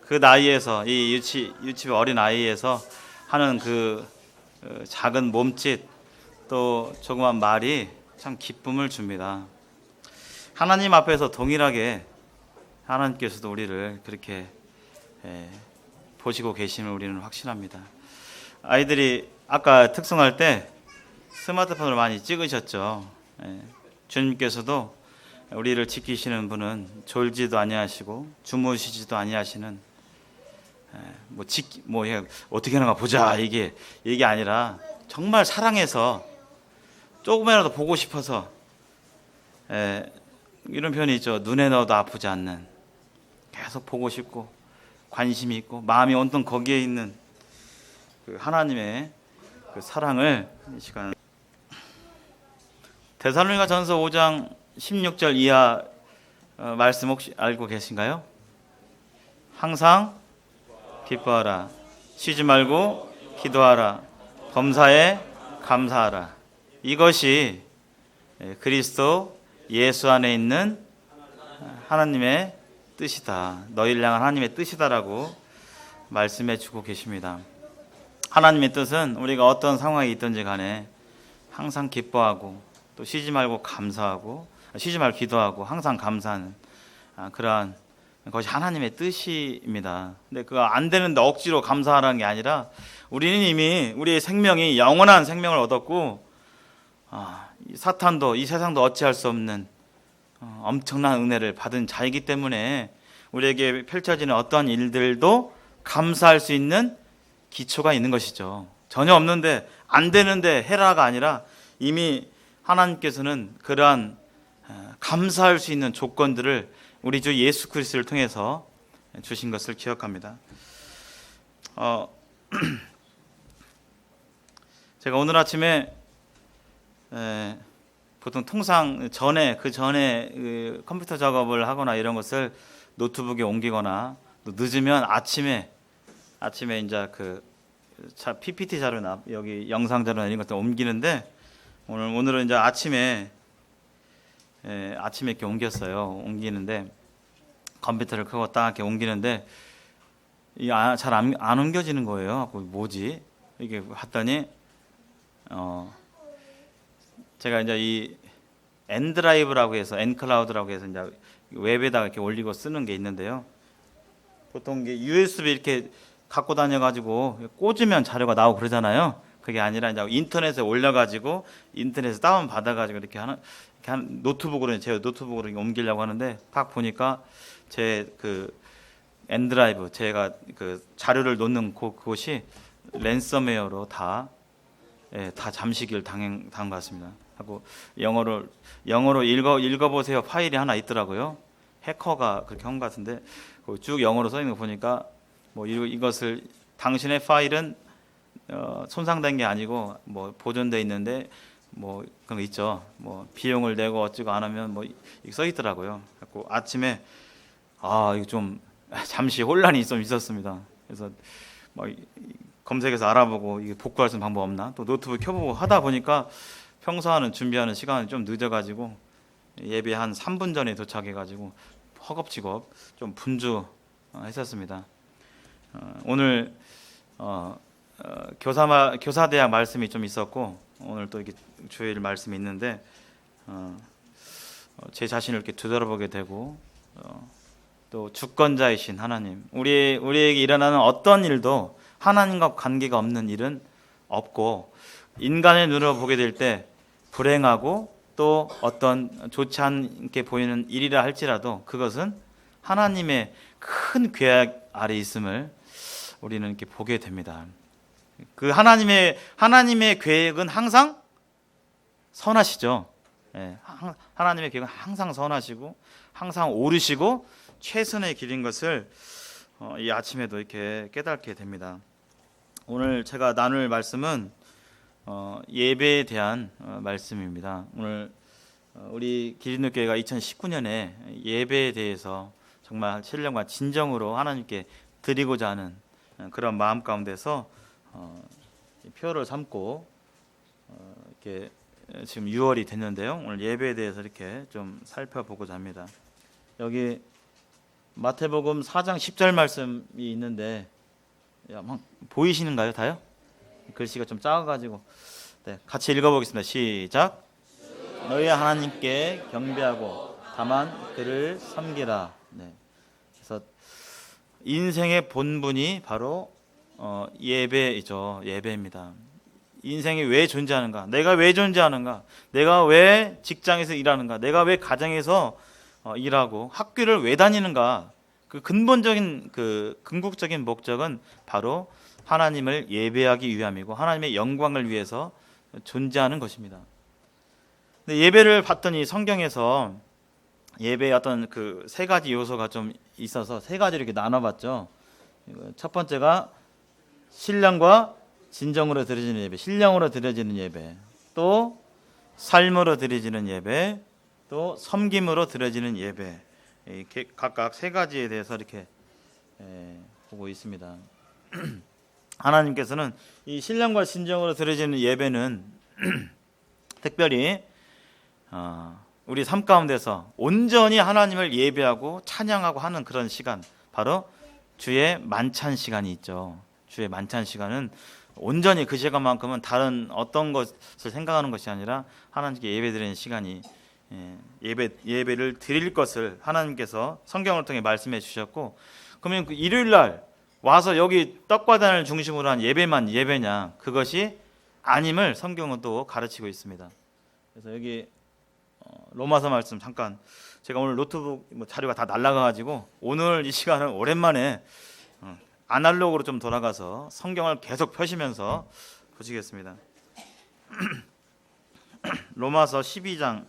그 나이에서 이 유치부 어린 아이에서 하는 그 작은 몸짓 또 조그만 말이 참 기쁨을 줍니다. 하나님 앞에서 동일하게 하나님께서도 우리를 그렇게 보시고 계심을 우리는 확신합니다. 아이들이 아까 특송할 때 스마트폰을 많이 찍으셨죠. 주님께서도 우리를 지키시는 분은 졸지도 아니하시고 주무시지도 아니하시는 어떻게 하는가 보자 이게 아니라 정말 사랑해서 조금이라도 보고 싶어서 이런 표현이 있죠. 눈에 넣어도 아프지 않는, 계속 보고 싶고 관심이 있고 마음이 온통 거기에 있는 그 하나님의 그 사랑을 이 시간 데살로니가전서 5장 16절 이하 말씀 혹시 알고 계신가요? 항상 기뻐하라, 쉬지 말고 기도하라, 범사에 감사하라. 이것이 그리스도 예수 안에 있는 하나님의 뜻이다. 너희를 향한 하나님의 뜻이다라고 말씀해 주고 계십니다. 하나님의 뜻은 우리가 어떤 상황이 있든지 간에 항상 기뻐하고 또 쉬지 말고 기도하고 항상 감사하는 그러한 것이 하나님의 뜻입니다. 근데 그거 안 되는데 억지로 감사하라는 게 아니라 우리는 이미 우리의 생명이 영원한 생명을 얻었고 사탄도 이 세상도 어찌할 수 없는 엄청난 은혜를 받은 자이기 때문에 우리에게 펼쳐지는 어떠한 일들도 감사할 수 있는 기초가 있는 것이죠. 전혀 없는데 안 되는데 해라가 아니라 이미 하나님께서는 그러한 감사할 수 있는 조건들을 우리 주 예수 그리스도를 통해서 주신 것을 기억합니다. 제가 오늘 아침에 보통 통상 그 전에 컴퓨터 작업을 하거나 이런 것을 노트북에 옮기거나 또 늦으면 아침에 이제 그 PPT 자료나 여기 영상 자료나 이런 것들 옮기는데 오늘은 이제 아침에 이렇게 옮기는데 컴퓨터를 켜고 딱 이렇게 옮기는데 잘 안 옮겨지는 거예요. 뭐지? 이게 봤더니 제가 이제 이 엔드라이브라고 해서 엔클라우드라고 해서 이제 웹에다가 이렇게 올리고 쓰는 게 있는데요. 보통 이게 USB 이렇게 갖고 다녀가지고 꽂으면 자료가 나오고 그러잖아요. 그게 아니라 이제 인터넷에 올려가지고 인터넷에 다운 받아가지고 이렇게 하는 노트북으로 제 노트북으로 옮기려고 하는데 딱 보니까 제 그 엔드라이브 제가 그 자료를 놓는 그곳이 랜섬웨어로 다 잠식을 당한 것 같습니다. 하고 영어로 읽어보세요 파일이 하나 있더라고요. 해커가 그렇게 한 것 같은데 쭉 영어로 써 있는 거 보니까 이것을 당신의 파일은 손상된 게 아니고 보존돼 있는데 그런 거 있죠. 비용을 내고 어찌고 안 하면 써 있더라고요. 그래서 아침에 이거 좀 잠시 혼란이 좀 있었습니다. 그래서 검색해서 알아보고 이게 복구할 수 있는 방법 없나? 또 노트북 켜보고 하다 보니까 평소와는 준비하는 시간이 좀 늦어가지고 예배 한 3분 전에 도착해가지고 허겁지겁 좀 분주했었습니다. 오늘 교사대학 말씀이 좀 있었고 오늘 또 이렇게 주일 말씀이 있는데 제 자신을 이렇게 되돌아보게 되고 또 주권자이신 하나님, 우리에게 일어나는 어떤 일도 하나님과 관계가 없는 일은 없고 인간의 눈으로 보게 될 때 불행하고 또 어떤 좋지 않게 보이는 일이라 할지라도 그것은 하나님의 큰 계획 아래 있음을 우리는 이렇게 보게 됩니다. 그 하나님의 계획은 항상 선하시죠. 하나님의 계획은 항상 선하시고 항상 옳으시고 최선의 길인 것을 이 아침에도 이렇게 깨닫게 됩니다. 오늘 제가 나눌 말씀은 예배에 대한 말씀입니다. 오늘 우리 기린교회가 2019년에 예배에 대해서 정말 신령과 진정으로 하나님께 드리고자 하는 그런 마음 가운데서 표를 삼고 이렇게 지금 6월이 됐는데요. 오늘 예배에 대해서 이렇게 좀 살펴보고자 합니다. 여기 마태복음 4장 10절 말씀이 있는데 보이시는가요? 다요? 글씨가 좀 작아가지고 네, 같이 읽어보겠습니다. 시작. 너희 하나님께 경배하고 다만 그를 섬기라. 네. 그래서 인생의 본분이 바로 예배이죠. 예배입니다. 인생이 왜 존재하는가? 내가 왜 존재하는가? 내가 왜 직장에서 일하는가? 내가 왜 가정에서 일하고 학교를 왜 다니는가? 그 근본적인 그 궁극적인 목적은 바로 하나님을 예배하기 위함이고 하나님의 영광을 위해서 존재하는 것입니다. 근데 예배를 봤더니 성경에서 예배의 어떤 그 세 가지 요소가 좀 있어서 세 가지로 이렇게 나눠봤죠. 첫 번째가 신령과 진정으로 드려지는 예배, 신령으로 드려지는 예배, 또 삶으로 드려지는 예배, 또 섬김으로 드려지는 예배. 이렇게 각각 세 가지에 대해서 이렇게 보고 있습니다. 하나님께서는 이 신령과 진정으로 드려지는 예배는 특별히 우리 삶 가운데서 온전히 하나님을 예배하고 찬양하고 하는 그런 시간, 바로 주의 만찬 시간이 있죠. 주의 만찬 시간은 온전히 그 시간만큼은 다른 어떤 것을 생각하는 것이 아니라 하나님께 예배드리는 시간이 예배를 드릴 것을 하나님께서 성경을 통해 말씀해 주셨고, 그러면 그 일요일 날 와서 여기 떡과 단을 중심으로 한 예배만 예배냐? 그것이 아님을 성경은 또 가르치고 있습니다. 그래서 여기 로마서 말씀 잠깐, 제가 오늘 노트북 자료가 다 날라가가지고 오늘 이 시간은 오랜만에 아날로그로 좀 돌아가서 성경을 계속 펴시면서 보시겠습니다. 로마서 12장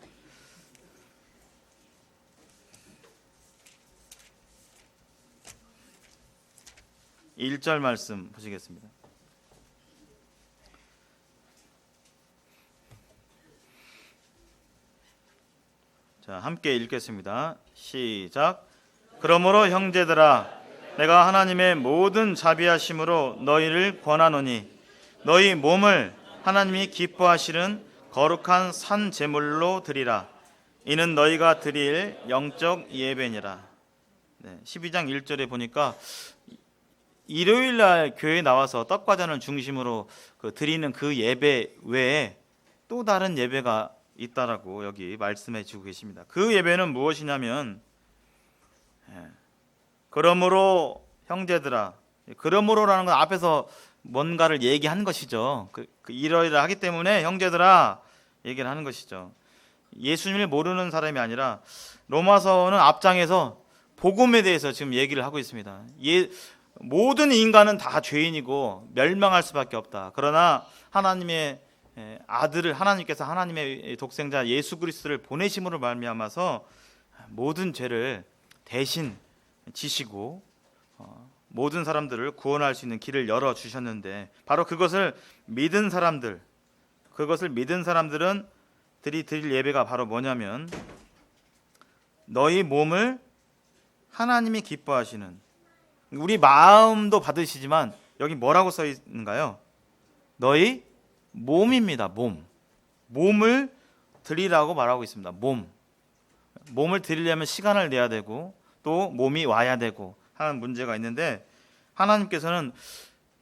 1절 말씀 보시겠습니다. 자, 함께 읽겠습니다. 시작. 그러므로 형제들아, 내가 하나님의 모든 자비하심으로 너희를 권하노니 너희 몸을 하나님이 기뻐하시는 거룩한 산 제물로 드리라. 이는 너희가 드릴 영적 예배니라. 12장 1절에 보니까 일요일 날 교회에 나와서 떡과 잔을 중심으로 드리는 그 예배 외에 또 다른 예배가 있다라고 여기 말씀해 주고 계십니다. 그 예배는 무엇이냐면, 그러므로 형제들아, 그러므로라는 건 앞에서 뭔가를 얘기한 것이죠. 그 이러이러 하기 때문에 형제들아 얘기를 하는 것이죠. 예수님을 모르는 사람이 아니라 로마서는 앞장에서 복음에 대해서 지금 얘기를 하고 있습니다. 모든 인간은 다 죄인이고 멸망할 수밖에 없다. 그러나 하나님의 아들을, 하나님께서 하나님의 독생자 예수 그리스도를 보내심으로 말미암아서 모든 죄를 대신 지시고 모든 사람들을 구원할 수 있는 길을 열어 주셨는데, 바로 그것을 믿은 사람들은 드릴 예배가 바로 뭐냐면, 너희 몸을 하나님이 기뻐하시는, 우리 마음도 받으시지만 여기 뭐라고 써 있는가요? 너희 몸입니다. 몸을 드리라고 말하고 있습니다. 몸을 드리려면 시간을 내야 되고 또 몸이 와야 되고 하는 문제가 있는데, 하나님께서는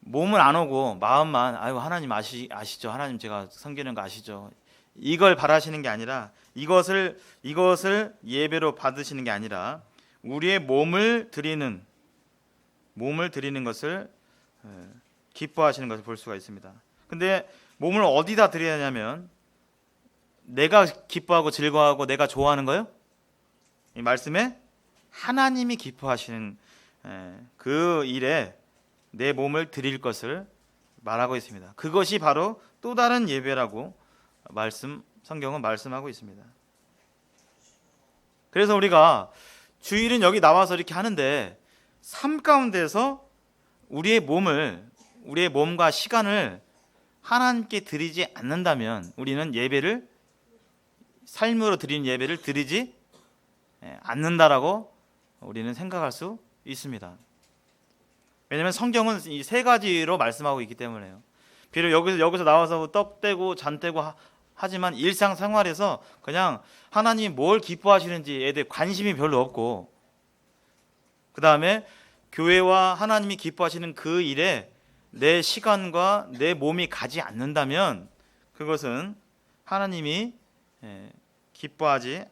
몸은 안 오고 마음만, 아유 하나님 아시죠? 하나님 제가 섬기는 거 아시죠? 이걸 바라시는 게 아니라, 이것을 예배로 받으시는 게 아니라 우리의 몸을 드리는 것을 기뻐하시는 것을 볼 수가 있습니다. 근데 몸을 어디다 드려야 하냐면, 내가 기뻐하고 즐거워하고 내가 좋아하는 거요? 이 말씀에 하나님이 기뻐하시는 그 일에 내 몸을 드릴 것을 말하고 있습니다. 그것이 바로 또 다른 예배라고 성경은 말씀하고 있습니다. 그래서 우리가 주일은 여기 나와서 이렇게 하는데, 삶 가운데서 우리의 몸과 시간을 하나님께 드리지 않는다면 우리는 삶으로 드리는 예배를 드리지 않는다라고 우리는 생각할 수 있습니다. 왜냐하면 성경은 이 세 가지로 말씀하고 있기 때문에요. 비록 여기서 나와서 떡 떼고 잔 떼고 하지만 일상생활에서 그냥 하나님이 뭘 기뻐하시는지에 대해 관심이 별로 없고, 그 다음에 교회와 하나님이 기뻐하시는 그 일에 내 시간과 내 몸이 가지 않는다면 그것은 하나님이 기뻐하지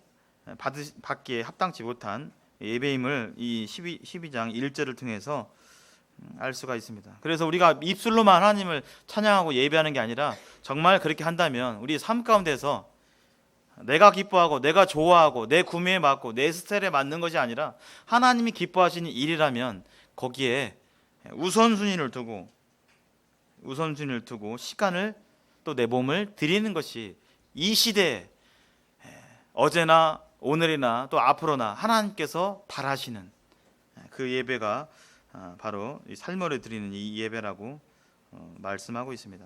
받기에 합당치 못한 예배임을 이 12장 1절을 통해서 알 수가 있습니다. 그래서 우리가 입술로만 하나님을 찬양하고 예배하는 게 아니라 정말 그렇게 한다면 우리 삶 가운데서 내가 기뻐하고 내가 좋아하고 내 구미에 맞고 내 스타일에 맞는 것이 아니라 하나님이 기뻐하시는 일이라면 거기에 우선순위를 두고 시간을 또 내 몸을 드리는 것이 이 시대에 어제나 오늘이나 또 앞으로나 하나님께서 바라시는 그 예배가 바로 이 살모를 드리는 이 예배라고 말씀하고 있습니다.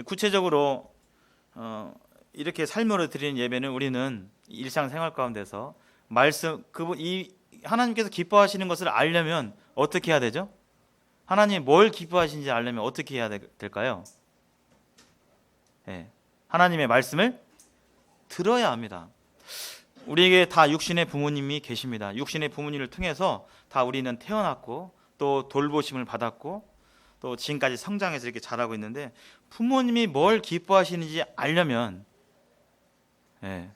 구체적으로 이렇게 살모를 드리는 예배는 우리는 일상생활 가운데서 이 하나님께서 기뻐하시는 것을 알려면 어떻게 해야 되죠? 하나님이 뭘 기뻐하시는지 알려면 어떻게 해야 될까요? 하나님의 말씀을 들어야 합니다. 우리에게 다 육신의 부모님이 계십니다. 육신의 부모님을 통해서 다 우리는 태어났고 또 돌보심을 받았고 또 지금까지 성장해서 이렇게 자라고 있는데 부모님이 뭘 기뻐하시는지 알려면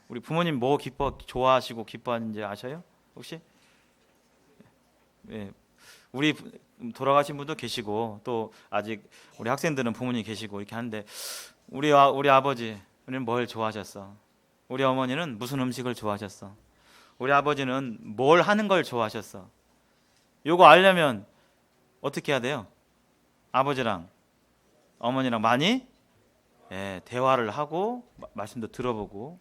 우리 부모님 뭐 좋아하시고 기뻐하는지 아셔요? 혹시? 우리 돌아가신 분도 계시고 또 아직 우리 학생들은 부모님 계시고 이렇게 하는데 우리 아버지는 뭘 좋아하셨어? 우리 어머니는 무슨 음식을 좋아하셨어? 우리 아버지는 뭘 하는 걸 좋아하셨어? 요거 알려면 어떻게 해야 돼요? 아버지랑 어머니랑 많이 대화를 하고 말씀도 들어보고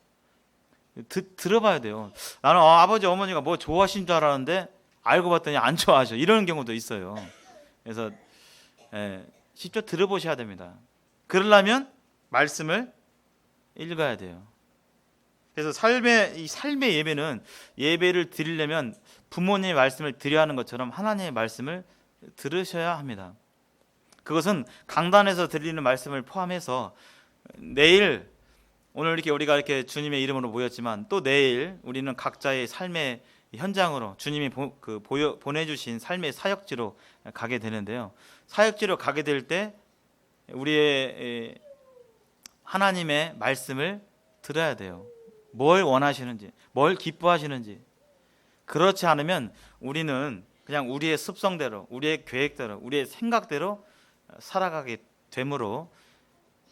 들어봐야 돼요. 나는 아버지 어머니가 뭐 좋아하신 줄 알았는데 알고 봤더니 안 좋아하셔. 이런 경우도 있어요. 그래서 직접 들어보셔야 됩니다. 그러려면 말씀을 읽어야 돼요. 그래서 삶의 예배는 예배를 드리려면 부모님의 말씀을 드려야 하는 것처럼 하나님의 말씀을 들으셔야 합니다. 그것은 강단에서 드리는 말씀을 포함해서 내일 오늘 이렇게 우리가 이렇게 주님의 이름으로 모였지만 또 내일 우리는 각자의 삶의 현장으로 주님이 보내주신 삶의 사역지로 가게 되는데요. 사역지로 가게 될 때 우리의 하나님의 말씀을 들어야 돼요. 뭘 원하시는지, 뭘 기뻐하시는지. 그렇지 않으면 우리는 그냥 우리의 습성대로, 우리의 계획대로, 우리의 생각대로 살아가게 되므로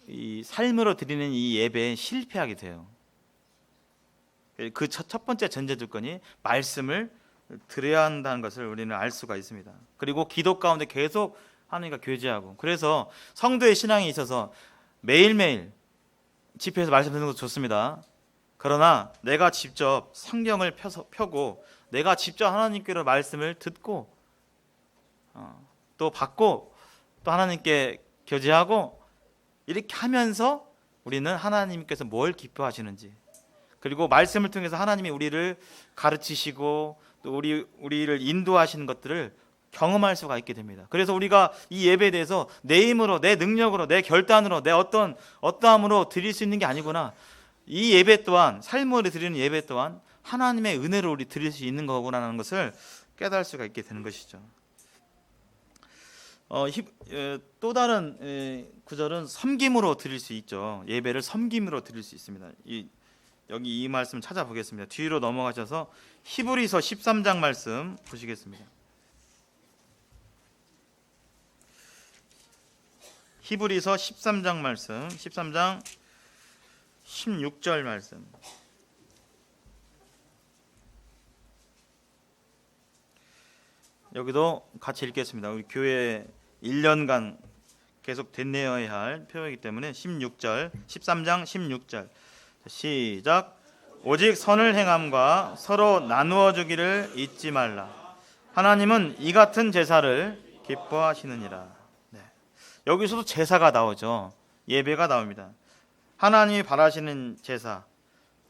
이 삶으로 드리는 이 예배에 실패하게 돼요. 그 첫 번째 전제 조건이 말씀을 들어야 한다는 것을 우리는 알 수가 있습니다. 그리고 기도 가운데 계속 하나님과 교제하고, 그래서 성도의 신앙에 있어서 매일매일 집회에서 말씀 듣는 것도 좋습니다. 그러나 내가 직접 성경을 펴고 내가 직접 하나님께로 말씀을 듣고 또 받고 또 하나님께 교제하고 이렇게 하면서 우리는 하나님께서 뭘 기뻐하시는지, 그리고 말씀을 통해서 하나님이 우리를 가르치시고 또 우리를 인도하시는 것들을 경험할 수가 있게 됩니다. 그래서 우리가 이 예배에 대해서 내 힘으로, 내 능력으로, 내 결단으로, 내 어떠함으로 드릴 수 있는 게 아니구나. 이 예배 또한, 삶으로 드리는 예배 또한 하나님의 은혜로 우리 드릴 수 있는 거구나라는 것을 깨달을 수가 있게 되는 것이죠. 또 다른 구절은 섬김으로 드릴 수 있죠. 예배를 섬김으로 드릴 수 있습니다. 여기 이 말씀 찾아보겠습니다. 뒤로 넘어가셔서 히브리서 13장 말씀 보시겠습니다. 히브리서 13장 말씀, 13장 16절 말씀. 여기도 같이 읽겠습니다. 우리 교회 1년간 계속 되뇌어야 할 표현이기 때문에 13장 16절 시작. 오직 선을 행함과 서로 나누어 주기를 잊지 말라. 하나님은 이 같은 제사를 기뻐하시느니라. 여기서도 제사가 나오죠. 예배가 나옵니다. 하나님이 바라시는 제사,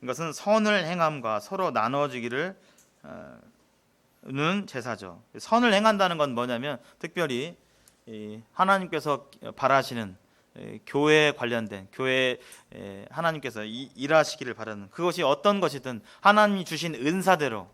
이것은 선을 행함과 서로 나눠주기를 는 제사죠. 선을 행한다는 건 뭐냐면 특별히 하나님께서 바라시는 교회에 관련된, 교회 하나님께서 일하시기를 바라는 그것이 어떤 것이든 하나님이 주신 은사대로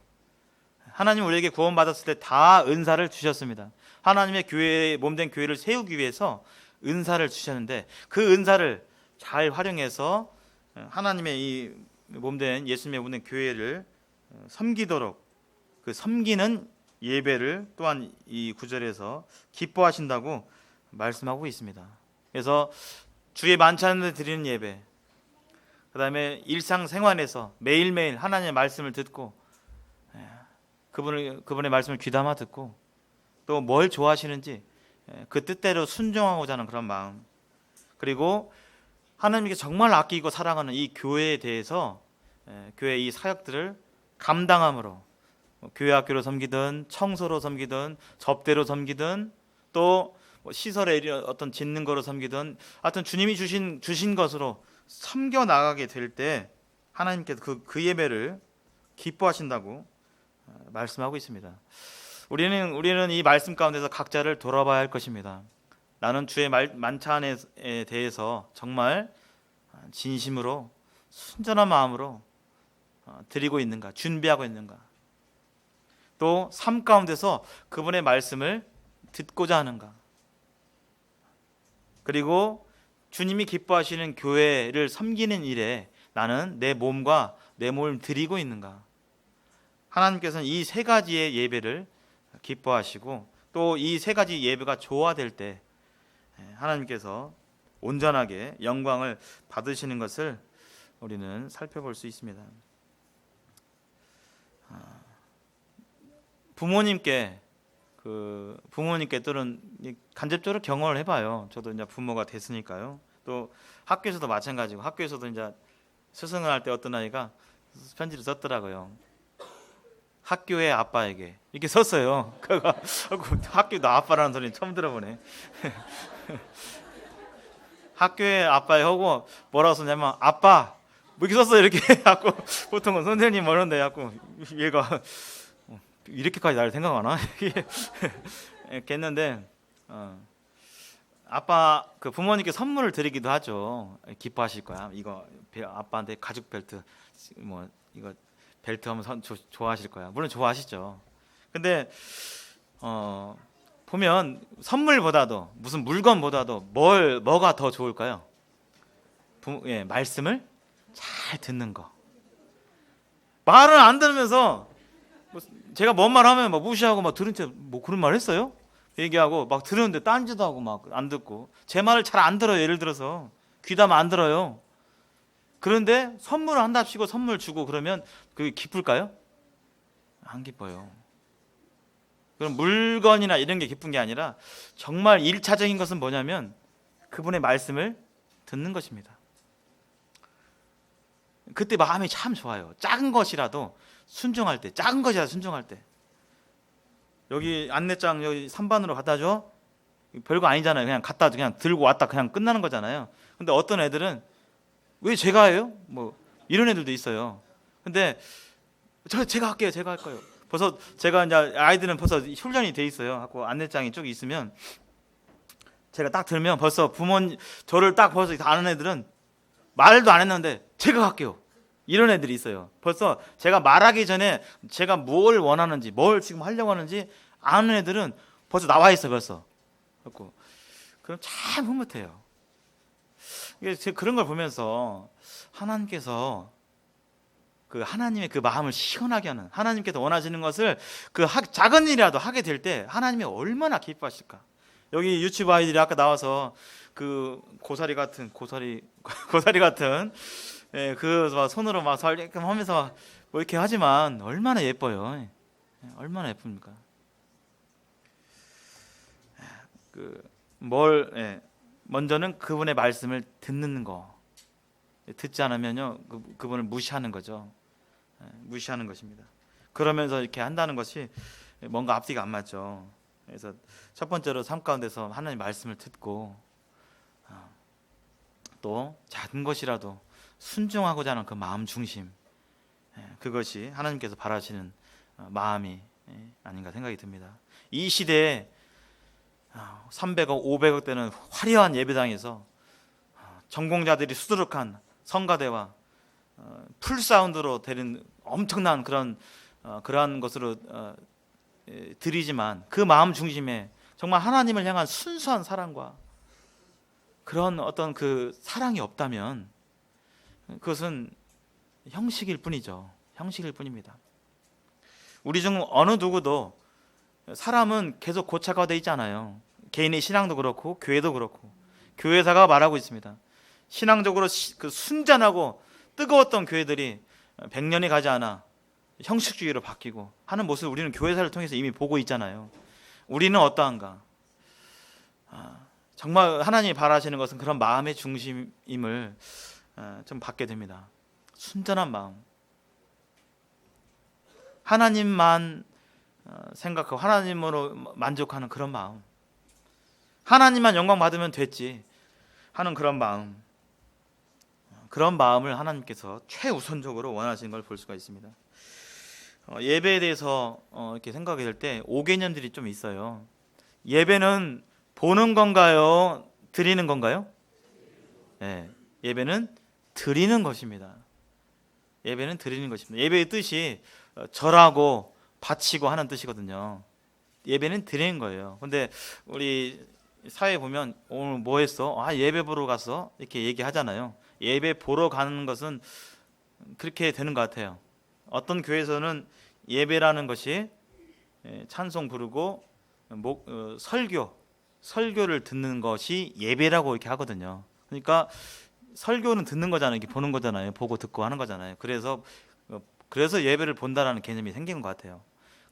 하나님 우리에게 구원받았을 때 다 은사를 주셨습니다. 하나님의 교회, 몸된 교회를 세우기 위해서 은사를 주셨는데 그 은사를 잘 활용해서 하나님의 이 몸된 예수님의 몸된 교회를 섬기도록, 그 섬기는 예배를 또한 이 구절에서 기뻐하신다고 말씀하고 있습니다. 그래서 주의 만찬을 드리는 예배, 그다음에 일상생활에서 매일매일 하나님의 말씀을 듣고 그분의 말씀을 귀담아 듣고 또 뭘 좋아하시는지 그 뜻대로 순종하고자 하는 그런 마음, 그리고 하나님께 정말 아끼고 사랑하는 이 교회에 대해서 교회 이 사역들을 감당함으로, 교회 학교로 섬기든 청소로 섬기든 접대로 섬기든 또 시설에 어떤 짓는 거로 섬기든 하여튼 주님이 주신 것으로 섬겨 나가게 될 때 하나님께서 그 예배를 기뻐하신다고 말씀하고 있습니다. 우리는 이 말씀 가운데서 각자를 돌아봐야 할 것입니다. 나는 주의 만찬에 대해서 정말 진심으로 순전한 마음으로 드리고 있는가, 준비하고 있는가, 또 삶 가운데서 그분의 말씀을 듣고자 하는가, 그리고 주님이 기뻐하시는 교회를 섬기는 일에 나는 내 몸과 내 몸을 드리고 있는가. 하나님께서는 이 세 가지의 예배를 기뻐하시고 또 이 세 가지 예배가 조화될 때 하나님께서 온전하게 영광을 받으시는 것을 우리는 살펴볼 수 있습니다. 부모님께 또는 간접적으로 경험을 해봐요. 저도 이제 부모가 됐으니까요. 또 학교에서도 마찬가지고, 학교에서도 이제 스승을 할 때 어떤 아이가 편지를 썼더라고요. 학교의 아빠에게 이렇게 썼어요. 학교도 아빠라는 소리는 처음 들어보네. 학교의 아빠에 하고 뭐라고 썼냐면 아빠 뭐 이렇게 썼어요. 이렇게 하고 보통은 선생님 뭐런데 하고 얘가 이렇게까지 나를 생각하나? 이렇게 했는데 아빠 그 부모님께 선물을 드리기도 하죠. 기뻐하실 거야. 이거 아빠한테 가죽 벨트 뭐 이거 벨트 하면 좋아하실 거야. 물론 좋아하시죠. 근데 보면 선물보다도 무슨 물건보다도 뭐가 더 좋을까요? 말씀을 잘 듣는 거. 말을 안 들으면서 제가 뭔 말 하면 막 무시하고 막 들은 채 뭐 그런 말 했어요? 얘기하고 막 들었는데 딴지도 하고 막 안 듣고 제 말을 잘 안 들어요. 예를 들어서 귀담아 안 들어요. 그런데 선물을 한답시고 선물 주고 그러면 그게 기쁠까요? 안 기뻐요. 그럼 물건이나 이런 게 기쁜 게 아니라 정말 1차적인 것은 뭐냐면 그분의 말씀을 듣는 것입니다. 그때 마음이 참 좋아요. 작은 것이라도 순종할 때, 작은 것이라도 순종할 때. 여기 안내장 여기 3반으로 갖다 줘. 별거 아니잖아요. 그냥 들고 왔다 그냥 끝나는 거잖아요. 근데 어떤 애들은 왜 제가 해요? 뭐 이런 애들도 있어요. 근데 제가 할게요. 제가 할 거예요. 벌써 제가 이제 아이들은 벌써 훈련이 돼 있어요. 하고 안내장이 쭉 있으면 제가 딱 들면 벌써 저를 딱 벌써 아는 애들은 말도 안 했는데 제가 할게요. 이런 애들이 있어요. 벌써 제가 말하기 전에 제가 뭘 원하는지, 뭘 지금 하려고 하는지 아는 애들은 벌써 나와 있어 벌써. 그럼 참 흐뭇해요. 그런 걸 보면서 하나님께서 그 하나님의 그 마음을 시원하게 하는, 하나님께서 원하시는 것을 그 작은 일이라도 하게 될 때 하나님이 얼마나 기뻐하실까. 여기 유치부 아이들이 아까 나와서 그 고사리 같은 그 손으로 막 살게끔 하면서 뭐 이렇게 하지만 얼마나 예뻐요. 얼마나 예쁩니까? 먼저는 그분의 말씀을 듣는 거. 듣지 않으면요 그분을 무시하는 거죠. 무시하는 것입니다. 그러면서 이렇게 한다는 것이 뭔가 앞뒤가 안 맞죠. 그래서 첫 번째로 삶 가운데서 하나님 말씀을 듣고 또 작은 것이라도 순종하고자 하는 그 마음 중심, 그것이 하나님께서 바라시는 마음이 아닌가 생각이 듭니다. 이 시대에 300억, 500억 되는 화려한 예배당에서 전공자들이 수두룩한 성가대와 풀사운드로 되는 엄청난 그런 그러한 것으로 드리지만 그 마음 중심에 정말 하나님을 향한 순수한 사랑과 그런 어떤 그 사랑이 없다면 그것은 형식일 뿐이죠. 형식일 뿐입니다. 우리 중 어느 누구도 사람은 계속 고착화되어 있지 않아요. 개인의 신앙도 그렇고 교회도 그렇고 교회사가 말하고 있습니다. 신앙적으로 그 순전하고 뜨거웠던 교회들이 100년이 가지 않아 형식주의로 바뀌고 하는 모습을 우리는 교회사를 통해서 이미 보고 있잖아요. 우리는 어떠한가? 정말 하나님이 바라시는 것은 그런 마음의 중심임을 좀 받게 됩니다. 순전한 마음, 하나님만 생각하고 하나님으로 만족하는 그런 마음, 하나님만 영광 받으면 됐지 하는 그런 마음, 그런 마음을 하나님께서 최우선적으로 원하시는 걸 볼 수가 있습니다. 예배에 대해서 이렇게 생각이 될 때 5개념들이 좀 있어요. 예배는 보는 건가요? 드리는 건가요? 네, 예배는 드리는 것입니다. 예배는 드리는 것입니다. 예배의 뜻이 절하고 바치고 하는 뜻이거든요. 예배는 드리는 거예요. 근데 우리 사회에 보면 오늘 뭐 했어? 예배 보러 갔어? 이렇게 얘기하잖아요. 예배 보러 가는 것은 그렇게 되는 것 같아요. 어떤 교회에서는 예배라는 것이 찬송 부르고 설교를 듣는 것이 예배라고 이렇게 하거든요. 그러니까 설교는 듣는 거잖아요. 이렇게 보는 거잖아요. 보고 듣고 하는 거잖아요. 그래서 예배를 본다라는 개념이 생기는 것 같아요.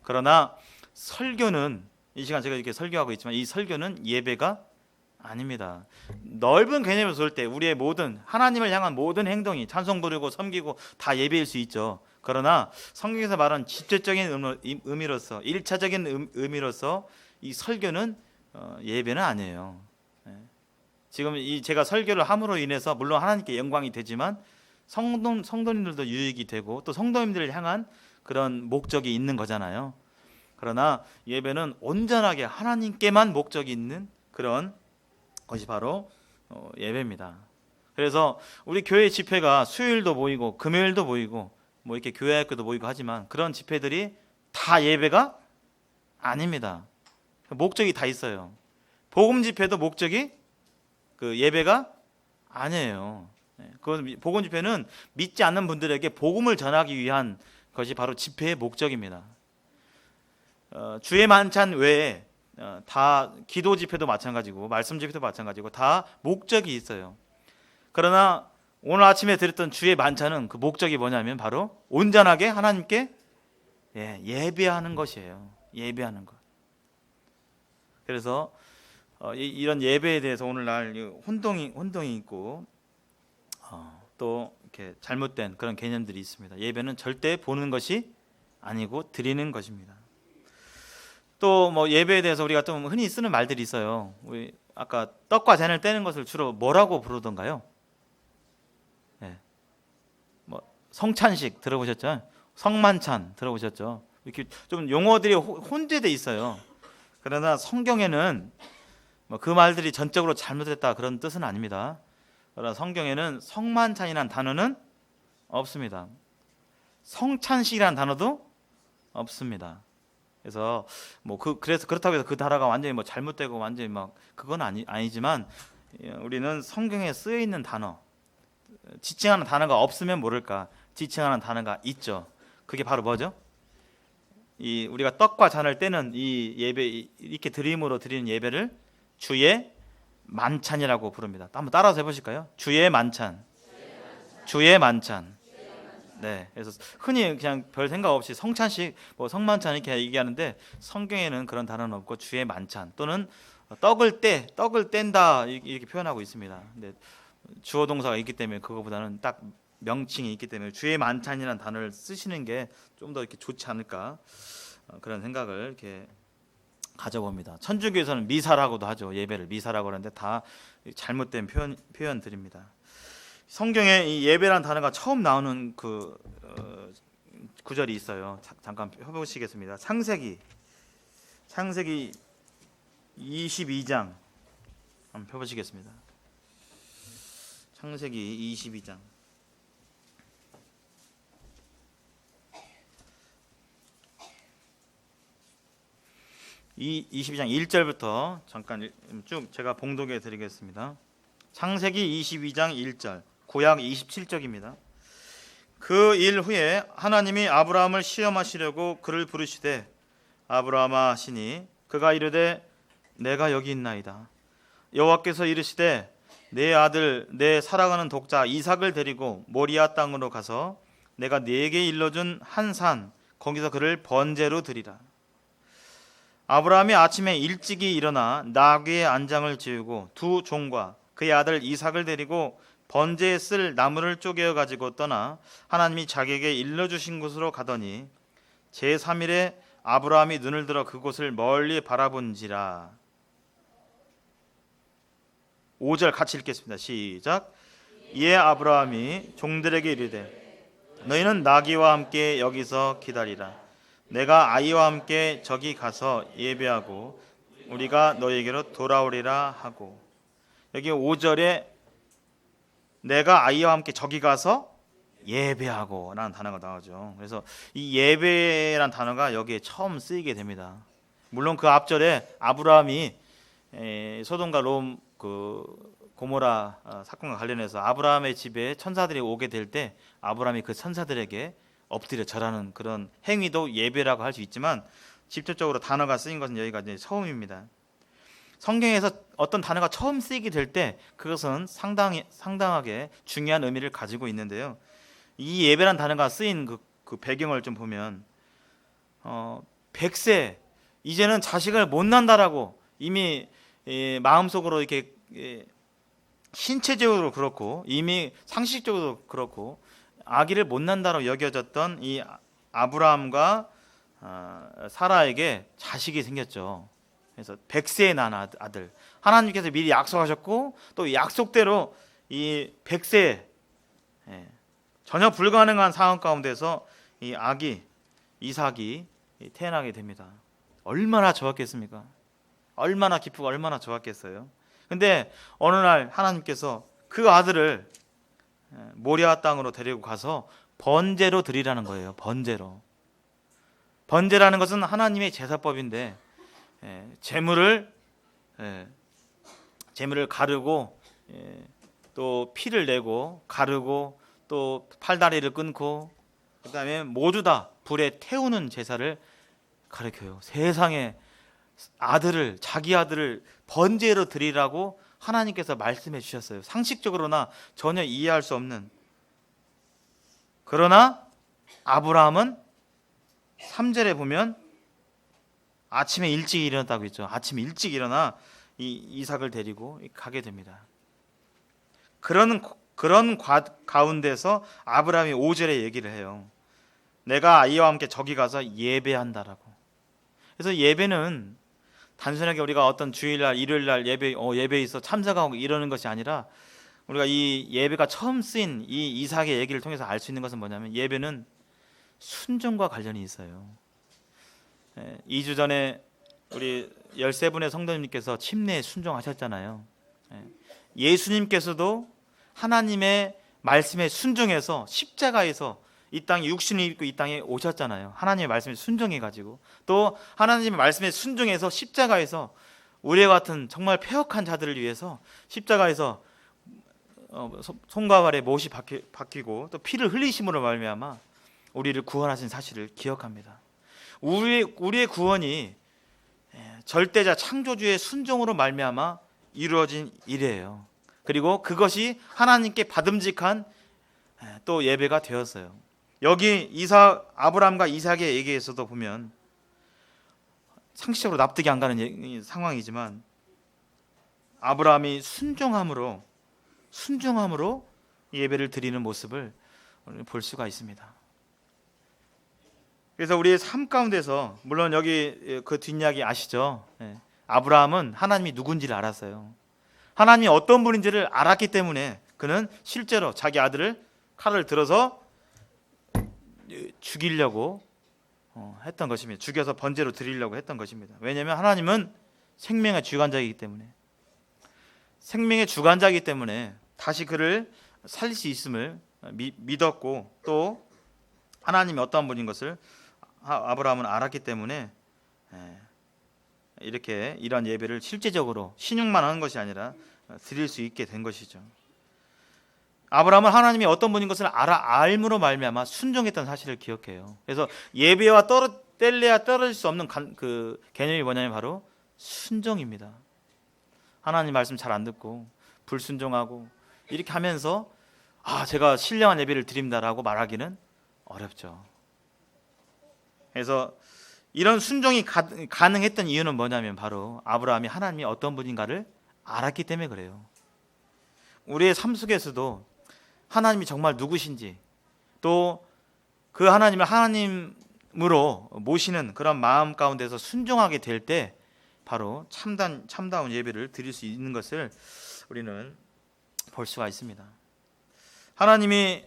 그러나 설교는 이 시간 제가 이렇게 설교하고 있지만 이 설교는 예배가 아닙니다. 넓은 개념에서 볼 때 우리의 모든 하나님을 향한 모든 행동이 찬송 부르고 섬기고 다 예배일 수 있죠. 그러나 성경에서 말하는 직접적인 의미로서 1차적인 의미로서 이 설교는 예배는 아니에요. 지금 제가 설교를 함으로 인해서 물론 하나님께 영광이 되지만 성도님들도 유익이 되고 또 성도님들을 향한 그런 목적이 있는 거잖아요. 그러나 예배는 온전하게 하나님께만 목적이 있는 그런 것이 바로 예배입니다. 그래서 우리 교회 집회가 수요일도 모이고 금요일도 모이고 뭐 이렇게 교회 학교도 모이고 하지만 그런 집회들이 다 예배가 아닙니다. 목적이 다 있어요. 복음 집회도 목적이 그 예배가 아니에요. 그건 복음 집회는 믿지 않는 분들에게 복음을 전하기 위한 것이 바로 집회의 목적입니다. 주의 만찬 외에 다 기도 집회도 마찬가지고 말씀 집회도 마찬가지고 다 목적이 있어요. 그러나 오늘 아침에 드렸던 주의 만찬은 그 목적이 뭐냐면 바로 온전하게 하나님께 예배하는 것이에요. 예배하는 것. 그래서 이런 예배에 대해서 오늘날 혼동이 있고 또 이렇게 잘못된 그런 개념들이 있습니다. 예배는 절대 보는 것이 아니고 드리는 것입니다. 또 뭐 예배에 대해서 우리가 좀 흔히 쓰는 말들이 있어요. 우리 아까 떡과 잔을 떼는 것을 주로 뭐라고 부르던가요? 뭐 성찬식 들어보셨죠? 성만찬 들어보셨죠? 이렇게 좀 용어들이 혼재돼 있어요. 그러나 성경에는 뭐 그 말들이 전적으로 잘못됐다 그런 뜻은 아닙니다. 그러나 성경에는 성만찬이라는 단어는 없습니다. 성찬식이라는 단어도 없습니다. 그래서 그래서 그렇다고 해서 그 단어가 완전히 뭐 잘못되고 완전히 막 그건 아니지만 우리는 성경에 쓰여 있는 단어, 지칭하는 단어가 없으면 모를까 지칭하는 단어가 있죠. 그게 바로 뭐죠? 이 우리가 떡과 잔을 떼는 이 예배 이렇게 드림으로 드리는 예배를 주의 만찬이라고 부릅니다. 한번 따라서 해보실까요? 주의 만찬, 주의 만찬. 네, 그래서 흔히 그냥 별 생각 없이 성찬식, 뭐 성만찬 이렇게 얘기하는데 성경에는 그런 단어는 없고 주의 만찬 또는 떡을 뗀다 이렇게 표현하고 있습니다. 근데 주어 동사가 있기 때문에 그거보다는 딱 명칭이 있기 때문에 주의 만찬이라는 단어를 쓰시는 게 좀 더 이렇게 좋지 않을까 그런 생각을 이렇게 가져봅니다. 천주교에서는 미사라고도 하죠. 예배를 미사라고 하는데 다 잘못된 표현들입니다. 성경에 이 예배라는 단어가 처음 나오는 그 구절이 있어요. 잠깐 펴보시겠습니다. 창세기 22장 한번 펴보시겠습니다. 창세기 22장 22장 1절부터 잠깐 쭉 제가 봉독해 드리겠습니다. 창세기 22장 1절, 구약 27쪽입니다. 그 일 후에 하나님이 아브라함을 시험하시려고 그를 부르시되 아브라함아 하시니 그가 이르되 내가 여기 있나이다. 여호와께서 이르시되 내 아들 내 사랑하는 독자 이삭을 데리고 모리아 땅으로 가서 내가 네게 일러준 한 산 거기서 그를 번제로 드리라. 아브라함이 아침에 일찍이 일어나 나귀의 안장을 지우고 두 종과 그의 아들 이삭을 데리고 번제에 쓸 나무를 쪼개어 가지고 떠나 하나님이 자기에게 일러주신 곳으로 가더니 제3일에 아브라함이 눈을 들어 그곳을 멀리 바라본지라. 5절 같이 읽겠습니다. 시작. 이에 아브라함이 종들에게 이르되 너희는 나귀와 함께 여기서 기다리라. 내가 아이와 함께 저기 가서 예배하고 우리가 너희에게로 돌아오리라 하고. 여기 5절에 내가 아이와 함께 저기 가서 예배하고 라는 단어가 나오죠. 그래서 이 예배란 단어가 여기에 처음 쓰이게 됩니다. 물론 그 앞절에 아브라함이 소돔과 롬 고모라 사건과 관련해서 아브라함의 집에 천사들이 오게 될 때 아브라함이 그 천사들에게 엎드려 절하는 그런 행위도 예배라고 할 수 있지만 직접적으로 단어가 쓰인 것은 여기가 이제 처음입니다. 성경에서 어떤 단어가 처음 쓰이게 될 때 그것은 상당하게 중요한 의미를 가지고 있는데요. 이 예배란 단어가 쓰인 그 배경을 좀 보면 100세 이제는 자식을 못 낳는다라고 이미 마음속으로 이렇게 신체적으로 그렇고 이미 상식적으로 그렇고 아기를 못 낳는다고 여겨졌던 이 아브라함과 사라에게 자식이 생겼죠. 그래서 100세에 난 아들. 하나님께서 미리 약속하셨고 또 약속대로 이 100세에 전혀 불가능한 상황 가운데서 이 아기 이삭이 태어나게 됩니다. 얼마나 좋았겠습니까? 얼마나 기쁘고 얼마나 좋았겠어요. 근데 어느 날 하나님께서 그 아들을 모리아 땅으로 데리고 가서 번제로 드리라는 거예요. 번제로. 번제라는 것은 하나님의 제사법인데 제물을 가르고 또 피를 내고 가르고 또 팔다리를 끊고 그다음에 모두 다 불에 태우는 제사를 가르쳐요. 세상에 자기 아들을 번제로 드리라고 하나님께서 말씀해 주셨어요. 상식적으로나 전혀 이해할 수 없는. 그러나 아브라함은 3절에 보면 아침에 일찍 일어났다고 했죠. 아침에 일찍 일어나 이 이삭을 데리고 가게 됩니다. 그런 가운데서 아브라함이 5절에 얘기를 해요. 내가 아이와 함께 저기 가서 예배한다라고. 그래서 예배는 단순하게 우리가 어떤 주일날, 일요일날 예배에 있어 참석하고 이러는 것이 아니라 우리가 이 예배가 처음 쓰인 이 이삭의 얘기를 통해서 알 수 있는 것은 뭐냐면 예배는 순종과 관련이 있어요. 2주 전에 우리 13분의 성도님께서 침례에 순종하셨잖아요. 예수님께서도 하나님의 말씀에 순종해서 십자가에서 이 땅에 육신을 입고 이 땅에 오셨잖아요. 하나님의 말씀에 순종해가지고 또 하나님의 말씀에 순종해서 십자가에서 우리와 같은 정말 패역한 자들을 위해서 십자가에서 손과 발에 못이 박히고 또 피를 흘리심으로 말미암아 우리를 구원하신 사실을 기억합니다. 우리의 구원이 절대자 창조주의 순종으로 말미암아 이루어진 일이에요. 그리고 그것이 하나님께 받음직한 또 예배가 되었어요. 여기 아브라함과 이삭의 얘기에서도 보면 상식적으로 납득이 안 가는 상황이지만 아브라함이 순종함으로 예배를 드리는 모습을 볼 수가 있습니다. 그래서 우리의 삶 가운데서 물론 여기 그 뒷이야기 아시죠? 아브라함은 하나님이 누군지를 알았어요. 하나님이 어떤 분인지를 알았기 때문에 그는 실제로 자기 아들을 칼을 들어서 죽이려고 했던 것입니다. 죽여서 번제로 드리려고 했던 것입니다. 왜냐하면 하나님은 생명의 주관자이기 때문에 다시 그를 살릴 수 있음을 믿었고 또 하나님이 어떤 분인 것을 아브라함은 알았기 때문에 이렇게 이러한 예배를 실제적으로 신용만 하는 것이 아니라 드릴 수 있게 된 것이죠. 아브라함은 하나님이 어떤 분인 것을 알므로 말미암아 순종했던 사실을 기억해요. 그래서 예배와 뗄래야 떨어질 수 없는 그 개념이 뭐냐면 바로 순종입니다. 하나님 말씀 잘 안 듣고 불순종하고 이렇게 하면서 제가 신령한 예배를 드립니다라고 말하기는 어렵죠. 그래서 이런 순종이 가능했던 이유는 뭐냐면 바로 아브라함이 하나님이 어떤 분인가를 알았기 때문에 그래요. 우리의 삶 속에서도 하나님이 정말 누구신지, 또 그 하나님을 하나님으로 모시는 그런 마음 가운데서 순종하게 될 때 바로 참다운 예배를 드릴 수 있는 것을 우리는 볼 수가 있습니다. 하나님이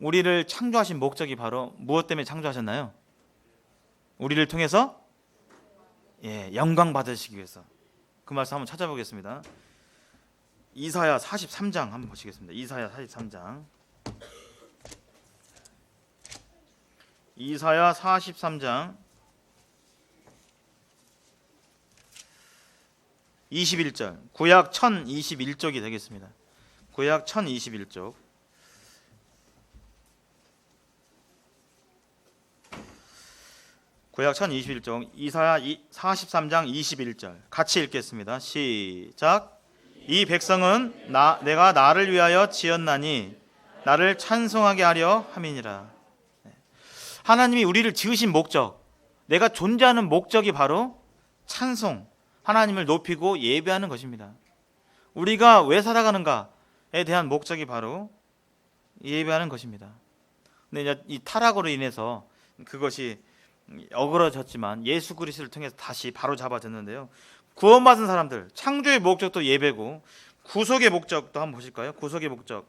우리를 창조하신 목적이 바로 무엇 때문에 창조하셨나요? 우리를 통해서 영광 받으시기 위해서. 그 말씀 한번 찾아보겠습니다. 이사야 43장 한번 보시겠습니다. 이사야 43장. 이사야 43장 21절. 구약 1021쪽이 되겠습니다. 구약 1021쪽. 구약 1021쪽 이사야 43장 21절 같이 읽겠습니다. 시작. 이 백성은 내가 나를 위하여 지었나니 나를 찬송하게 하려 함이니라. 하나님이 우리를 지으신 목적, 내가 존재하는 목적이 바로 찬송, 하나님을 높이고 예배하는 것입니다. 우리가 왜 살아가는가에 대한 목적이 바로 예배하는 것입니다. 근데 이 타락으로 인해서 그것이 어그러졌지만 예수 그리스도를 통해서 다시 바로 잡아졌는데요. 구원받은 사람들, 창조의 목적도 예배고 구속의 목적도 한번 보실까요? 구속의 목적.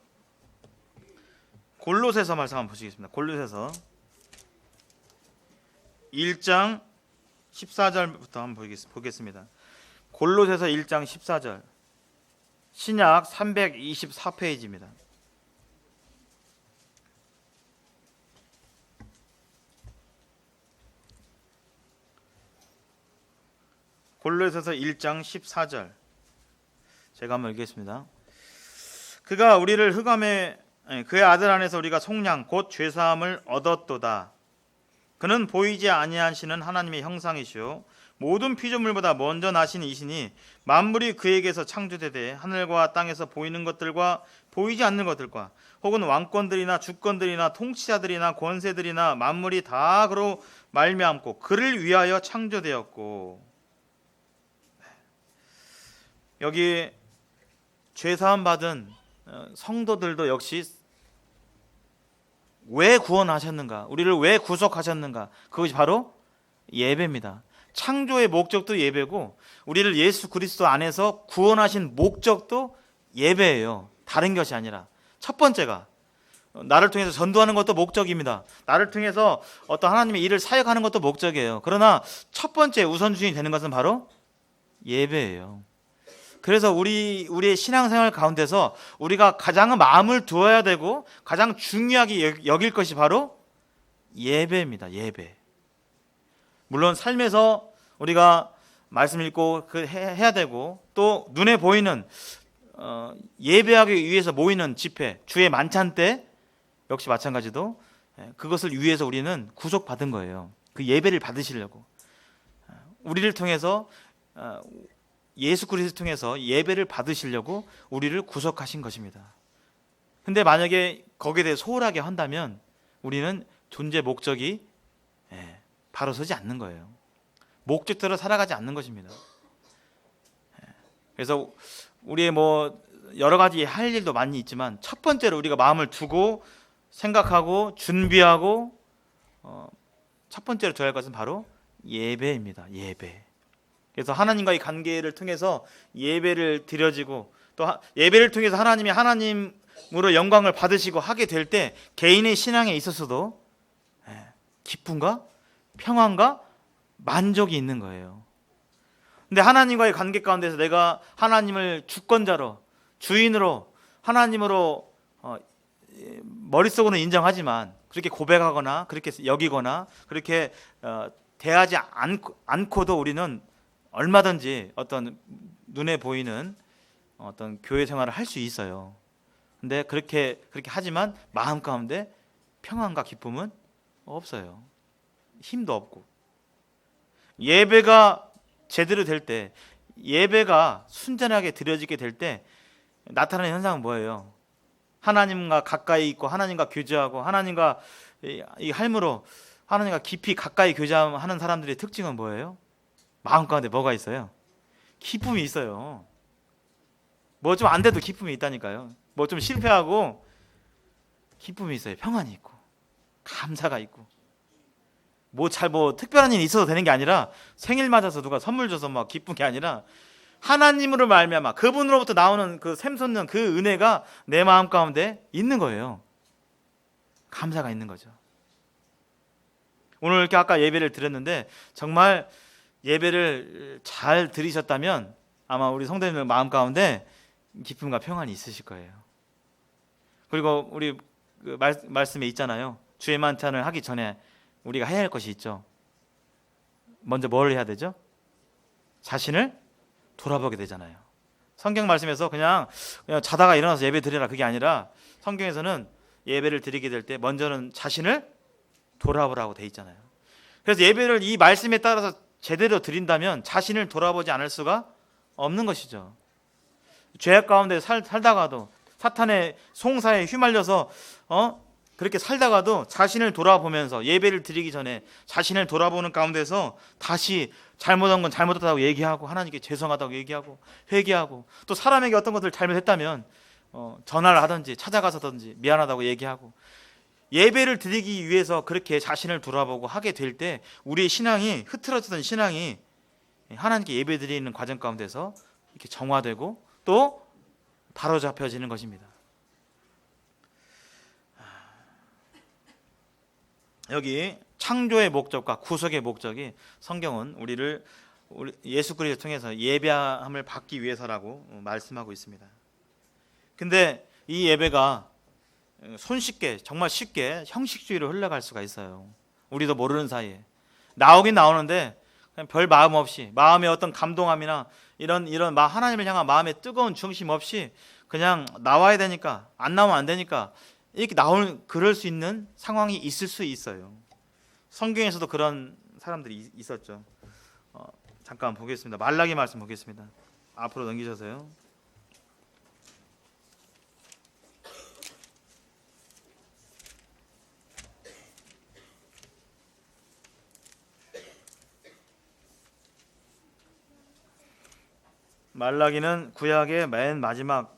골로새서 말씀 한번 보시겠습니다. 골로새서 1장 14절부터 한번 보겠습니다. 골로새서 1장 14절. 신약 324페이지입니다. 골로새서 1장 14절. 제가 한번 읽겠습니다. 그가 우리를 흑암에 그의 아들 안에서 우리가 속량 곧 죄사함을 얻었도다. 그는 보이지 아니하시는 하나님의 형상이시요 모든 피조물보다 먼저 나신 이시니 만물이 그에게서 창조되되 하늘과 땅에서 보이는 것들과 보이지 않는 것들과 혹은 왕권들이나 주권들이나 통치자들이나 권세들이나 만물이 다 그로 말미암고 그를 위하여 창조되었고. 여기 죄사함 받은 성도들도 역시 왜 구원하셨는가, 우리를 왜 구속하셨는가, 그것이 바로 예배입니다. 창조의 목적도 예배고 우리를 예수 그리스도 안에서 구원하신 목적도 예배예요. 다른 것이 아니라. 첫 번째가 나를 통해서 전도하는 것도 목적입니다. 나를 통해서 어떤 하나님의 일을 사역하는 것도 목적이에요. 그러나 첫 번째 우선순위 되는 것은 바로 예배예요. 그래서 우리의 신앙생활 가운데서 우리가 가장 마음을 두어야 되고 가장 중요하게 여길 것이 바로 예배입니다. 예배. 물론 삶에서 우리가 말씀 읽고 해야 되고 또 눈에 보이는 예배하기 위해서 모이는 집회, 주의 만찬 때 역시 마찬가지도 그것을 위해서 우리는 구속받은 거예요. 그 예배를 받으시려고. 우리를 통해서 예수 그리스도를 통해서 예배를 받으시려고 우리를 구속하신 것입니다. 근데 만약에 거기에 대해 소홀하게 한다면 우리는 존재 목적이 바로 서지 않는 거예요. 목적대로 살아가지 않는 것입니다. 그래서 우리의 여러 가지 할 일도 많이 있지만 첫 번째로 우리가 마음을 두고 생각하고 준비하고 첫 번째로 줘야 할 것은 바로 예배입니다. 예배. 그래서 하나님과의 관계를 통해서 예배를 드려지고 또 예배를 통해서 하나님이 하나님으로 영광을 받으시고 하게 될 때 개인의 신앙에 있어서도 기쁨과 평안과 만족이 있는 거예요. 근데 하나님과의 관계 가운데서 내가 하나님을 주권자로, 주인으로, 하나님으로 머릿속으로는 인정하지만 그렇게 고백하거나 그렇게 여기거나 그렇게 대하지 않고도 우리는 얼마든지 어떤 눈에 보이는 어떤 교회 생활을 할 수 있어요. 근데 그렇게 하지만 마음 가운데 평안과 기쁨은 없어요. 힘도 없고. 예배가 제대로 될 때, 예배가 순전하게 드려지게 될 때 나타나는 현상은 뭐예요? 하나님과 가까이 있고 하나님과 교제하고 하나님과 이 할무로 하나님과 깊이 가까이 교제하는 사람들의 특징은 뭐예요? 마음 가운데 뭐가 있어요? 기쁨이 있어요. 뭐 좀 안 돼도 기쁨이 있다니까요. 뭐 좀 실패하고 기쁨이 있어요. 평안이 있고 감사가 있고 뭐 특별한 일이 있어도 되는 게 아니라 생일 맞아서 누가 선물 줘서 막 기쁜 게 아니라 하나님으로 말미암아 그분으로부터 나오는 그 샘솟는 그 은혜가 내 마음 가운데 있는 거예요. 감사가 있는 거죠. 오늘 이렇게 아까 예배를 드렸는데 정말 예배를 잘 들으셨다면 아마 우리 성도님들 마음 가운데 기쁨과 평안이 있으실 거예요. 그리고 우리 그 말씀에 있잖아요. 주의 만찬을 하기 전에 우리가 해야 할 것이 있죠. 먼저 뭘 해야 되죠? 자신을 돌아보게 되잖아요. 성경 말씀에서 그냥 자다가 일어나서 예배 드리라 그게 아니라 성경에서는 예배를 드리게 될 때 먼저는 자신을 돌아보라고 돼 있잖아요. 그래서 예배를 이 말씀에 따라서 제대로 드린다면 자신을 돌아보지 않을 수가 없는 것이죠. 죄악 가운데 살다가도 사탄의 송사에 휘말려서 그렇게 살다가도 자신을 돌아보면서 예배를 드리기 전에 자신을 돌아보는 가운데서 다시 잘못한 건 잘못했다고 얘기하고 하나님께 죄송하다고 얘기하고 회개하고 또 사람에게 어떤 것을 잘못했다면 전화를 하든지 찾아가서든지 미안하다고 얘기하고 예배를 드리기 위해서 그렇게 자신을 돌아보고 하게 될 때 우리의 신앙이 흐트러지던 신앙이 하나님께 예배 드리는 과정 가운데서 이렇게 정화되고 또 바로잡혀지는 것입니다. 여기 창조의 목적과 구속의 목적이 성경은 우리 예수 그리스도를 통해서 예배함을 받기 위해서라고 말씀하고 있습니다. 근데 이 예배가 손쉽게 정말 쉽게 형식주의로 흘러갈 수가 있어요. 우리도 모르는 사이에 나오긴 나오는데 그냥 별 마음 없이 마음의 어떤 감동함이나 이런 하나님을 향한 마음의 뜨거운 중심 없이 그냥 나와야 되니까 안 나오면 안 되니까 이렇게 그럴 수 있는 상황이 있을 수 있어요. 성경에서도 그런 사람들이 있었죠. 잠깐 보겠습니다. 말라기 말씀 보겠습니다. 앞으로 넘기셔서요. 말라기는 구약의 맨 마지막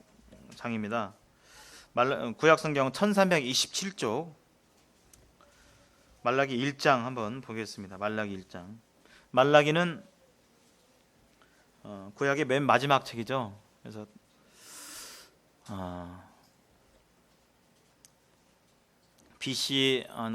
장입니다. 구약 성경 1327쪽 말라기 1장 한번 보겠습니다. 말라기 1장. 말라기는 구약의 맨 마지막 책이죠. 그래서 BC 한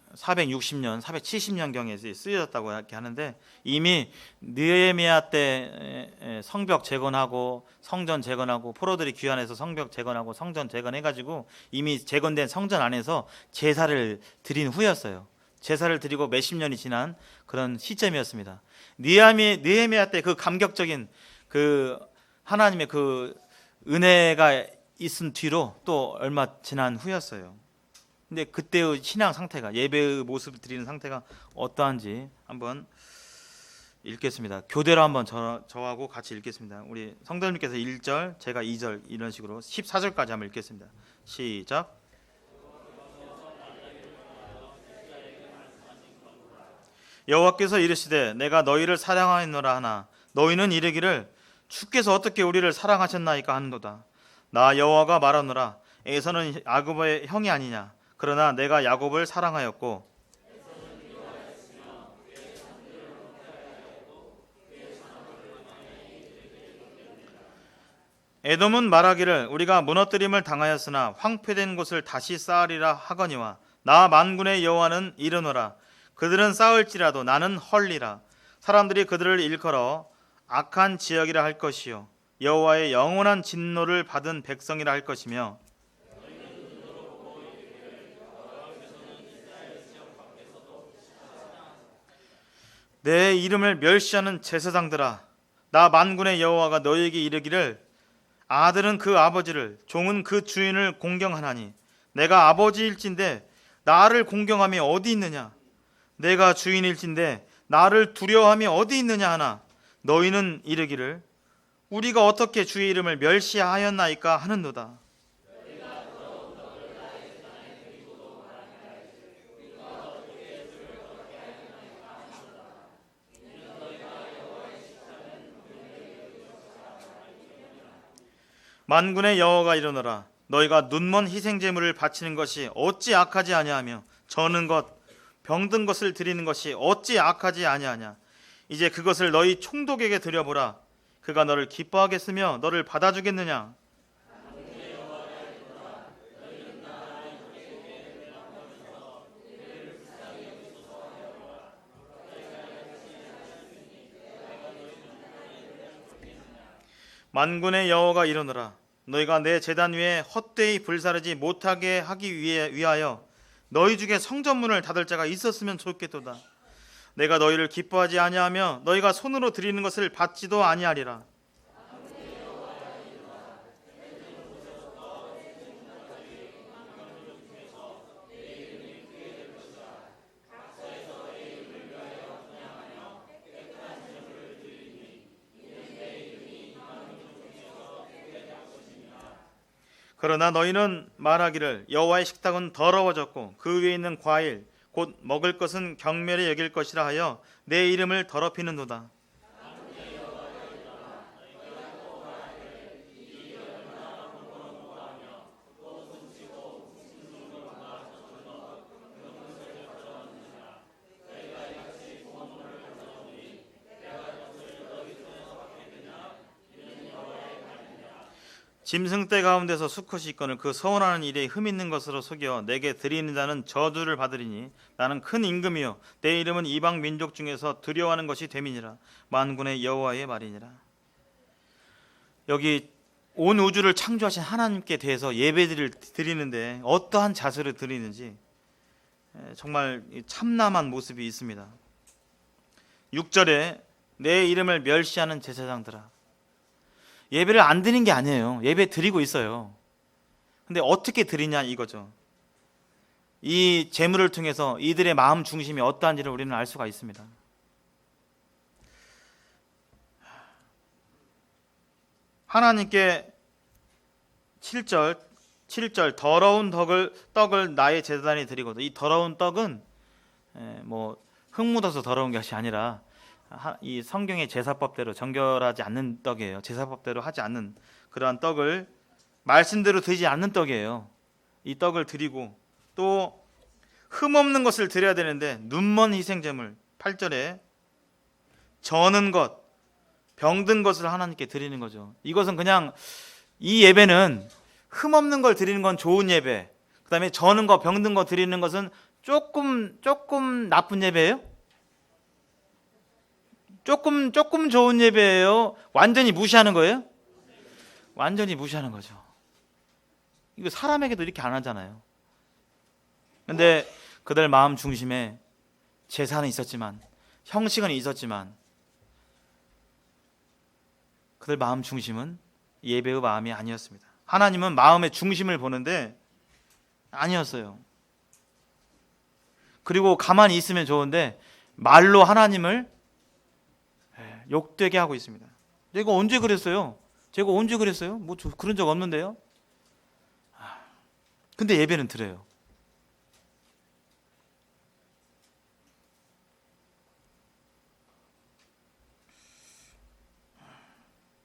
460년, 470년 경에 쓰여졌다고 이렇게 하는데 이미 느헤미야 때 성벽 재건하고 성전 재건하고 포로들이 귀환해서 성벽 재건하고 성전 재건해가지고 이미 재건된 성전 안에서 제사를 드린 후였어요. 제사를 드리고 몇십 년이 지난 그런 시점이었습니다. 느헤미야 때 그 감격적인 그 하나님의 그 은혜가 있은 뒤로 또 얼마 지난 후였어요. 근데 그때의 신앙 상태가 예배의 모습을 드리는 상태가 어떠한지 한번 읽겠습니다. 교대로 한번 저하고 같이 읽겠습니다. 우리 성도님께서 1절, 제가 2절 이런 식으로 14절까지 한번 읽겠습니다. 시작. 여호와께서 이르시되 내가 너희를 사랑하였노라 하나 너희는 이르기를 주께서 어떻게 우리를 사랑하셨나이까 하는도다. 나 여호와가 말하노라 에서는 야곱의 형이 아니냐 그러나 내가 야곱을 사랑하였고 에돔은 말하기를 우리가 무너뜨림을 당하였으나 황폐된 곳을 다시 쌓으리라 하거니와 나 만군의 여호와는 이르노라 그들은 쌓을지라도 나는 헐리라 사람들이 그들을 일컬어 악한 지역이라 할 것이요 여호와의 영원한 진노를 받은 백성이라 할 것이며 내 이름을 멸시하는 제사장들아, 나 만군의 여호와가 너희에게 이르기를 아들은 그 아버지를, 종은 그 주인을 공경하나니 내가 아버지일진데 나를 공경함이 어디 있느냐? 내가 주인일진데 나를 두려워함이 어디 있느냐 하나 너희는 이르기를 우리가 어떻게 주의 이름을 멸시하였나이까 하는도다. 만군의 여호와가 이르노라, 너희가 눈먼 희생 제물을 바치는 것이 어찌 악하지 아니하며 저는 것 병든 것을 드리는 것이 어찌 악하지 아니하냐. 이제 그것을 너희 총독에게 드려보라. 그가 너를 기뻐하겠으며 너를 받아주겠느냐. 만군의 여호와가 이르노라, 너희가 내 제단 위에 헛되이 불사르지 못하게 하기 위하여 너희 중에 성전문을 닫을 자가 있었으면 좋겠도다. 내가 너희를 기뻐하지 아니하며 너희가 손으로 드리는 것을 받지도 아니하리라. 그러나 너희는 말하기를 여호와의 식탁은 더러워졌고 그 위에 있는 과일 곧 먹을 것은 경멸히 여길 것이라 하여 내 이름을 더럽히는도다. 짐승떼 가운데서 수컷이 있거늘 그 서원하는 일에 흠 있는 것으로 속여 내게 드리는 자는 저주를 받으리니 나는 큰 임금이요 내 이름은 이방 민족 중에서 두려워하는 것이 됨이니라. 만군의 여호와의 말이니라. 여기 온 우주를 창조하신 하나님께 대해서 예배를 드리는데 어떠한 자세를 드리는지 정말 참남한 모습이 있습니다. 6절에 내 이름을 멸시하는 제사장들아. 예배를 안 드리는 게 아니에요. 예배 드리고 있어요. 근데 어떻게 드리냐 이거죠. 이 제물을 통해서 이들의 마음 중심이 어떠한지를 우리는 알 수가 있습니다. 하나님께 7절 더러운 떡을 나의 제단에 드리거든. 이 더러운 떡은 흙 묻어서 더러운 것이 아니라 이 성경의 제사법대로 정결하지 않는 떡이에요. 제사법대로 하지 않는 그러한 떡을 말씀대로 드리지 않는 떡이에요. 이 떡을 드리고 또 흠없는 것을 드려야 되는데 눈먼 희생제물 8절에 저는 것 병든 것을 하나님께 드리는 거죠. 이것은 그냥 이 예배는 흠없는 걸 드리는 건 좋은 예배, 그 다음에 저는 것 병든 거 드리는 것은 조금 나쁜 예배예요? 조금 좋은 예배예요? 완전히 무시하는 거예요? 완전히 무시하는 거죠. 이거 사람에게도 이렇게 안 하잖아요. 근데 그들 마음 중심에 제사는 있었지만, 형식은 있었지만, 그들 마음 중심은 예배의 마음이 아니었습니다. 하나님은 마음의 중심을 보는데 아니었어요. 그리고 가만히 있으면 좋은데 말로 하나님을 욕되게 하고 있습니다. 제가 언제 그랬어요? 뭐 그런 적 없는데요. 근데 예배는 드려요.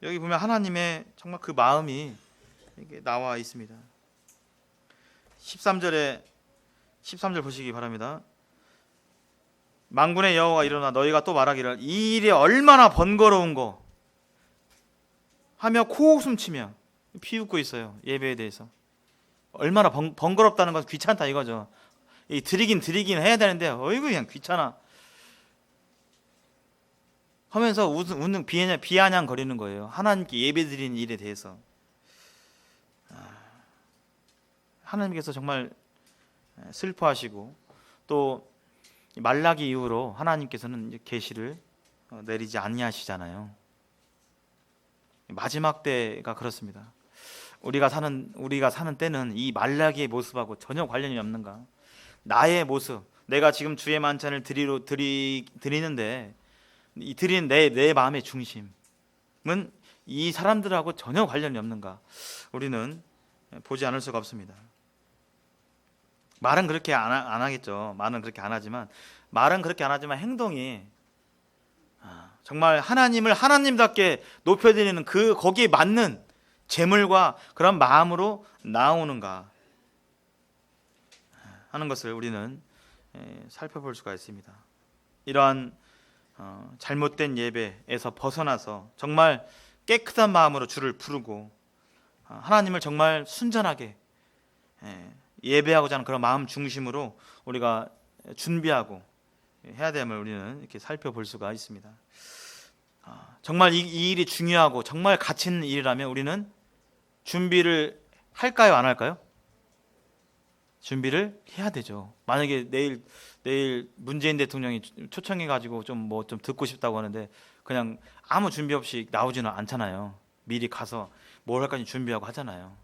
여기 보면 하나님의 정말 그 마음이 이렇게 나와 있습니다. 13절 보시기 바랍니다. 만군의 여호와가 일어나 너희가 또 말하기를 이 일이 얼마나 번거로운 거 하며 코웃음치며 비웃고 있어요. 예배에 대해서 얼마나 번거롭다는 건 귀찮다 이거죠. 이 드리긴 해야 되는데 어이구 그냥 귀찮아 하면서 웃는 비아냥 거리는 거예요. 하나님께 예배 드리는 일에 대해서. 하나님께서 정말 슬퍼하시고 또 말라기 이후로 하나님께서는 이제 계시를 내리지 아니하시잖아요. 마지막 때가 그렇습니다. 우리가 사는 때는 이 말라기의 모습하고 전혀 관련이 없는가? 나의 모습, 내가 지금 주의 만찬을 드리는데 이 드리는 내 마음의 중심은 이 사람들하고 전혀 관련이 없는가? 우리는 보지 않을 수가 없습니다. 말은 그렇게 안 하겠죠. 말은 그렇게 안 하지만 행동이 정말 하나님을 하나님답게 높여드리는 거기에 맞는 재물과 그런 마음으로 나오는가 하는 것을 우리는 살펴볼 수가 있습니다. 이러한 잘못된 예배에서 벗어나서 정말 깨끗한 마음으로 주를 부르고 하나님을 정말 순전하게 예배하고자 하는 그런 마음 중심으로 우리가 준비하고 해야 됨을 우리는 이렇게 살펴볼 수가 있습니다. 정말 이 일이 중요하고 정말 가치 있는 일이라면 우리는 준비를 할까요, 안 할까요? 준비를 해야 되죠. 만약에 내일 문재인 대통령이 초청해 가지고 좀 듣고 싶다고 하는데 그냥 아무 준비 없이 나오지는 않잖아요. 미리 가서 뭘 할까지 준비하고 하잖아요.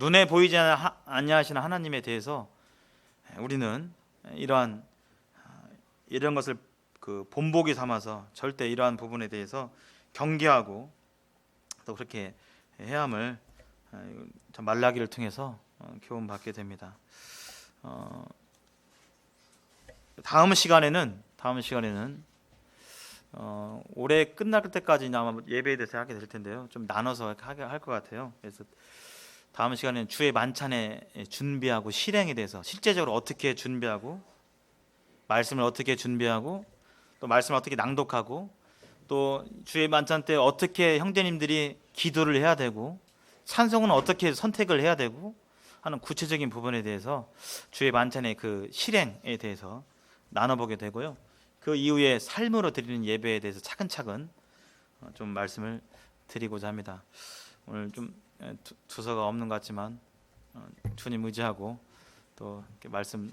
눈에 보이지 아니하시는 하나님에 대해서 우리는 이런 것을 본보기 삼아서 절대 이러한 부분에 대해서 경계하고 또 그렇게 해야 함을 말라기를 통해서 교훈 받게 됩니다. 다음 시간에는 올해 끝날 때까지 아마 예배에 대해서 하게 될 텐데요. 좀 나눠서 할 것 같아요. 그래서 다음 시간에는 주의 만찬에 준비하고 실행에 대해서 실제적으로 어떻게 준비하고 말씀을 어떻게 준비하고 또 말씀을 어떻게 낭독하고 또 주의 만찬 때 어떻게 형제님들이 기도를 해야 되고 찬송은 어떻게 선택을 해야 되고 하는 구체적인 부분에 대해서 주의 만찬의 그 실행에 대해서 나눠보게 되고요. 그 이후에 삶으로 드리는 예배에 대해서 차근차근 좀 말씀을 드리고자 합니다. 오늘 좀 두서가 없는 것 같지만 주님 의지하고 또 이렇게 말씀